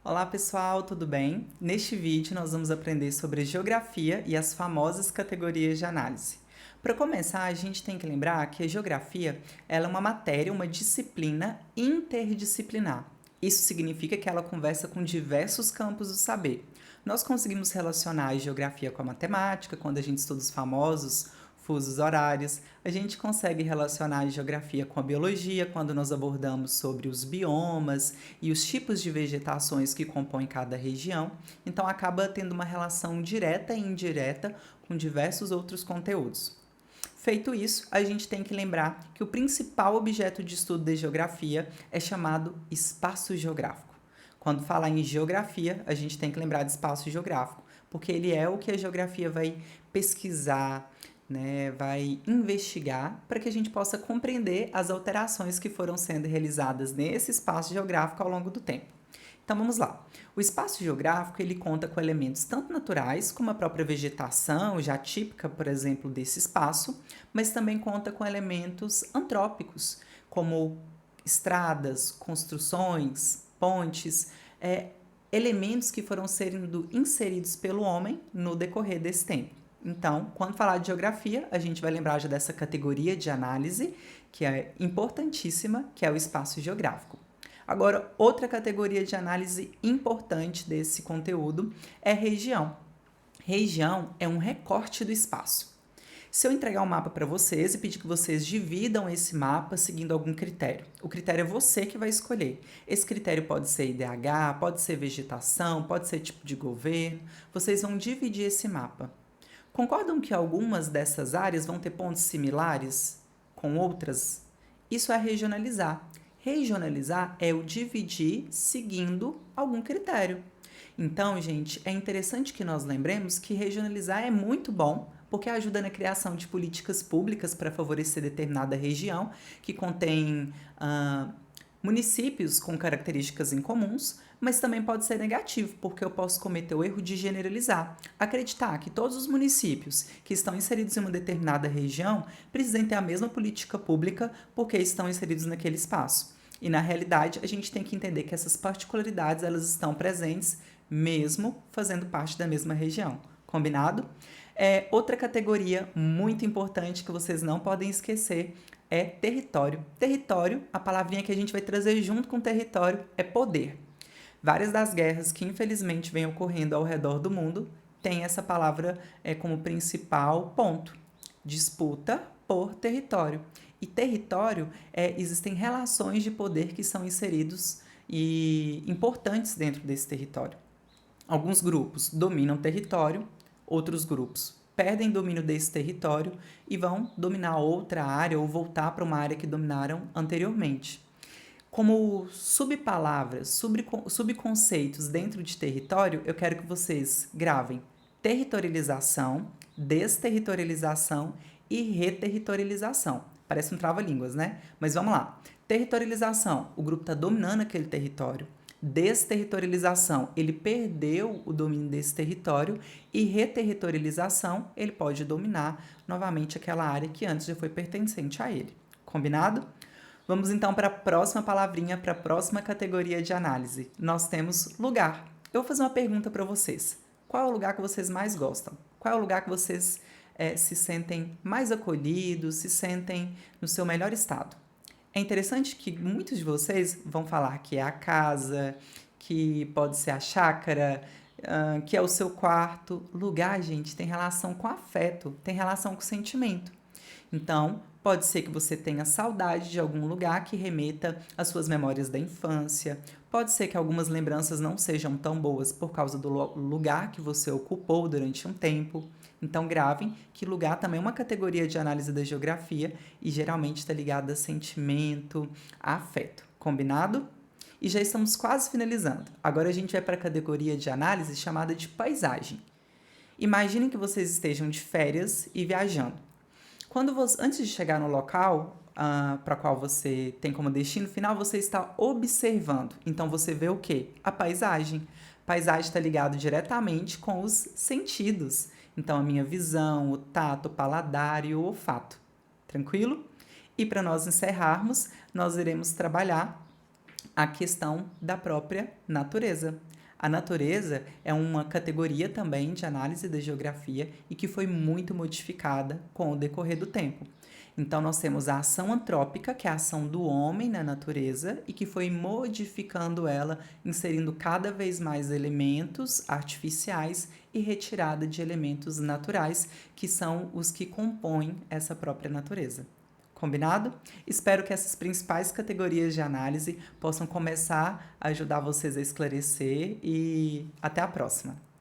Olá pessoal, tudo bem? Neste vídeo nós vamos aprender sobre geografia e as famosas categorias de análise. Para começar, a gente tem que lembrar que a geografia ela é uma matéria, uma disciplina interdisciplinar. Isso significa que ela conversa com diversos campos do saber. Nós conseguimos relacionar a geografia com a matemática, quando a gente estuda os famosos fusos horários. A gente consegue relacionar a geografia com a biologia, quando nós abordamos sobre os biomas e os tipos de vegetações que compõem cada região. Então, acaba tendo uma relação direta e indireta com diversos outros conteúdos. Feito isso, a gente tem que lembrar que o principal objeto de estudo da geografia é chamado espaço geográfico. Quando falar em geografia, a gente tem que lembrar de espaço geográfico, porque ele é o que a geografia vai pesquisar, né, vai investigar para que a gente possa compreender as alterações que foram sendo realizadas nesse espaço geográfico ao longo do tempo. Então vamos lá. O espaço geográfico ele conta com elementos tanto naturais como a própria vegetação, já típica, por exemplo, desse espaço, mas também conta com elementos antrópicos, como estradas, construções, pontes, elementos que foram sendo inseridos pelo homem no decorrer desse tempo. Então, quando falar de geografia, a gente vai lembrar já dessa categoria de análise, que é importantíssima, que é o espaço geográfico. Agora, outra categoria de análise importante desse conteúdo é região. Região é um recorte do espaço. Se eu entregar um mapa para vocês e pedir que vocês dividam esse mapa seguindo algum critério, o critério é você que vai escolher. Esse critério pode ser IDH, pode ser vegetação, pode ser tipo de governo. Vocês vão dividir esse mapa. Concordam que algumas dessas áreas vão ter pontos similares com outras? Isso é regionalizar. Regionalizar é o dividir seguindo algum critério. Então, gente, é interessante que nós lembremos que regionalizar é muito bom, porque ajuda na criação de políticas públicas para favorecer determinada região, que contém municípios com características incomuns, mas também pode ser negativo, porque eu posso cometer o erro de generalizar, acreditar que todos os municípios que estão inseridos em uma determinada região precisam ter a mesma política pública porque estão inseridos naquele espaço. E na realidade, a gente tem que entender que essas particularidades elas estão presentes mesmo fazendo parte da mesma região. Combinado? Outra categoria muito importante que vocês não podem esquecer é território. Território, a palavrinha que a gente vai trazer junto com território é poder. Várias das guerras que infelizmente vêm ocorrendo ao redor do mundo têm essa palavra como principal ponto. Disputa por território. E território, existem relações de poder que são inseridos e importantes dentro desse território. Alguns grupos dominam território, outros grupos perdem domínio desse território e vão dominar outra área ou voltar para uma área que dominaram anteriormente. Como subpalavras, subconceitos dentro de território, eu quero que vocês gravem territorialização, desterritorialização e reterritorialização. Parece um trava-línguas, né? Mas vamos lá. Territorialização, o grupo está dominando aquele território. Desterritorialização, ele perdeu o domínio desse território. E reterritorialização, ele pode dominar novamente aquela área que antes já foi pertencente a ele. Combinado? Vamos então para a próxima palavrinha, para a próxima categoria de análise. Nós temos lugar. Eu vou fazer uma pergunta para vocês. Qual é o lugar que vocês mais gostam? Qual é o lugar que vocês se sentem mais acolhidos, se sentem no seu melhor estado? É interessante que muitos de vocês vão falar que é a casa, que pode ser a chácara, que é o seu quarto. Lugar, gente, tem relação com afeto, tem relação com sentimento. Então, pode ser que você tenha saudade de algum lugar que remeta às suas memórias da infância. Pode ser que algumas lembranças não sejam tão boas por causa do lugar que você ocupou durante um tempo. Então, gravem que lugar também é uma categoria de análise da geografia e geralmente está ligada a sentimento, a afeto. Combinado? E já estamos quase finalizando. Agora a gente vai para a categoria de análise chamada de paisagem. Imaginem que vocês estejam de férias e viajando. Antes de chegar no local para qual você tem como destino final, você está observando. Então, você vê o quê? A paisagem. Paisagem está ligado diretamente com os sentidos. Então, a minha visão, o tato, o paladar e o olfato. Tranquilo? E para nós encerrarmos, nós iremos trabalhar a questão da própria natureza. A natureza é uma categoria também de análise da geografia e que foi muito modificada com o decorrer do tempo. Então, nós temos a ação antrópica, que é a ação do homem na natureza, e que foi modificando ela, inserindo cada vez mais elementos artificiais e retirada de elementos naturais, que são os que compõem essa própria natureza. Combinado? Espero que essas principais categorias de análise possam começar a ajudar vocês a esclarecer e até a próxima!